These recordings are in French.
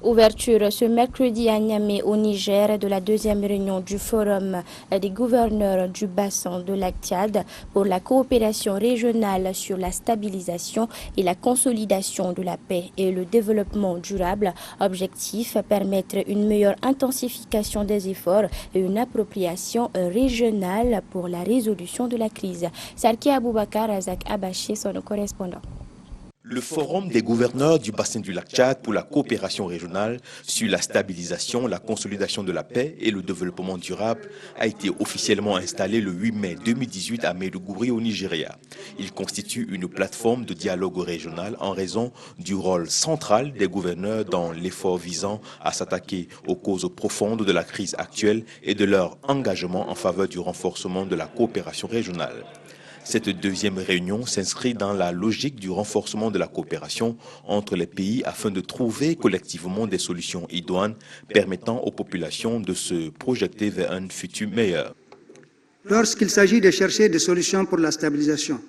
Ouverture ce mercredi à Niamey au Niger de la deuxième réunion du Forum des gouverneurs du bassin de lac Tchad pour la coopération régionale sur la stabilisation et la consolidation de la paix et le développement durable. Objectif, permettre une meilleure intensification des efforts et une appropriation régionale pour la résolution de la crise. Sarki Aboubakar, Azak Abaché sont nos correspondants. Le Forum des gouverneurs du bassin du lac Tchad pour la coopération régionale sur la stabilisation, la consolidation de la paix et le développement durable a été officiellement installé le 8 mai 2018 à Maiduguri au Nigeria. Il constitue une plateforme de dialogue régional en raison du rôle central des gouverneurs dans l'effort visant à s'attaquer aux causes profondes de la crise actuelle et de leur engagement en faveur du renforcement de la coopération régionale. Cette deuxième réunion s'inscrit dans la logique du renforcement de la coopération entre les pays afin de trouver collectivement des solutions idoines permettant aux populations de se projeter vers un futur meilleur. Lorsqu'il s'agit de chercher des solutions pour la stabilisation,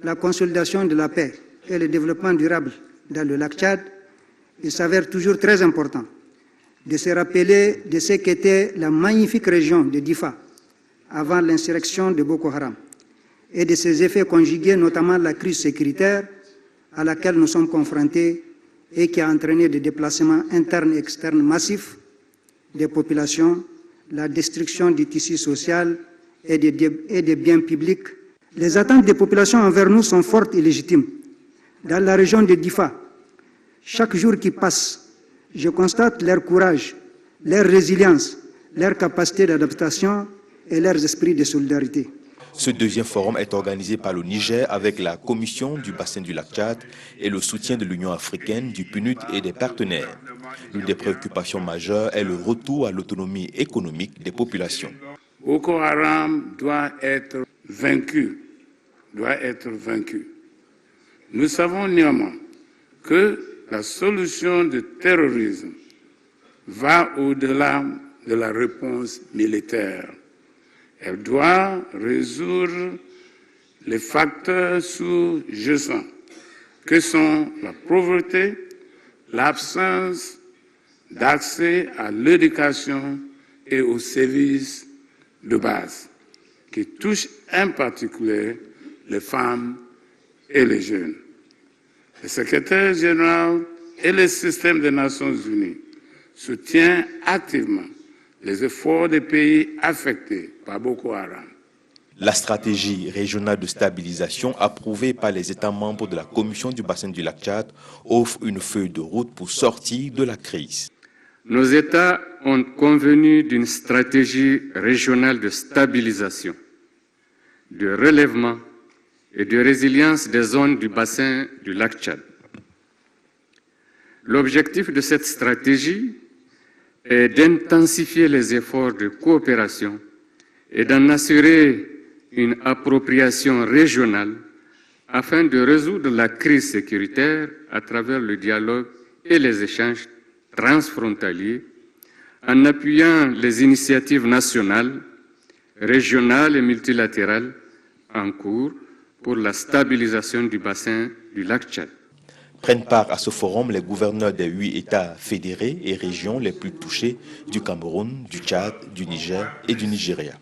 la consolidation de la paix et le développement durable dans le lac Tchad, il s'avère toujours très important de se rappeler de ce qu'était la magnifique région de Difa avant l'insurrection de Boko Haram, et de ses effets conjugués, notamment la crise sécuritaire à laquelle nous sommes confrontés et qui a entraîné des déplacements internes et externes massifs des populations, la destruction du tissu social et des biens publics. Les attentes des populations envers nous sont fortes et légitimes. Dans la région de Difa, chaque jour qui passe, je constate leur courage, leur résilience, leur capacité d'adaptation et leurs esprits de solidarité. Ce deuxième forum est organisé par le Niger avec la Commission du bassin du lac Tchad et le soutien de l'Union africaine, du PNUD et des partenaires. L'une des préoccupations majeures est le retour à l'autonomie économique des populations. Boko Haram doit être vaincu. Nous savons néanmoins que la solution du terrorisme va au-delà de la réponse militaire. Elle doit résoudre les facteurs sous-jacents que sont la pauvreté, l'absence d'accès à l'éducation et aux services de base, qui touchent en particulier les femmes et les jeunes. Le secrétaire général et le système des Nations Unies soutiennent activement les efforts des pays affectés par Boko Haram. La stratégie régionale de stabilisation approuvée par les États membres de la Commission du bassin du lac Tchad offre une feuille de route pour sortir de la crise. Nos États ont convenu d'une stratégie régionale de stabilisation, de relèvement et de résilience des zones du bassin du lac Tchad. L'objectif de cette stratégie est d'intensifier les efforts de coopération et d'en assurer une appropriation régionale afin de résoudre la crise sécuritaire à travers le dialogue et les échanges transfrontaliers en appuyant les initiatives nationales, régionales et multilatérales en cours pour la stabilisation du bassin du lac Tchad. Prennent part à ce forum les gouverneurs des 8 États fédérés et régions les plus touchés du Cameroun, du Tchad, du Niger et du Nigeria.